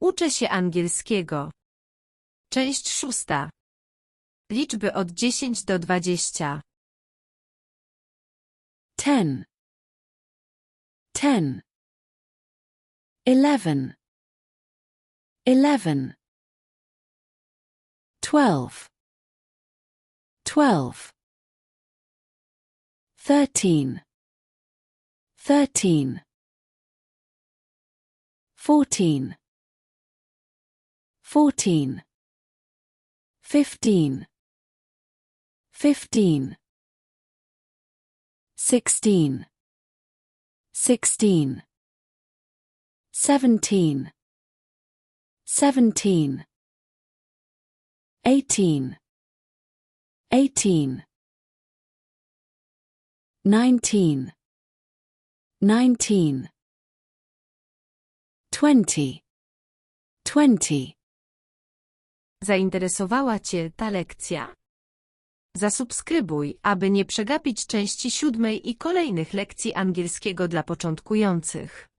Uczę się angielskiego. Część 6. Liczby od 10 do 20. 10, 10, 11, 11, 12, 12, 13, 13, 14, 14, 15, 15, 16, 16, 17, 17, 18, 18, 19, 19, 20, 20. Zainteresowała Cię ta lekcja? Zasubskrybuj, aby nie przegapić części 7 i kolejnych lekcji angielskiego dla początkujących.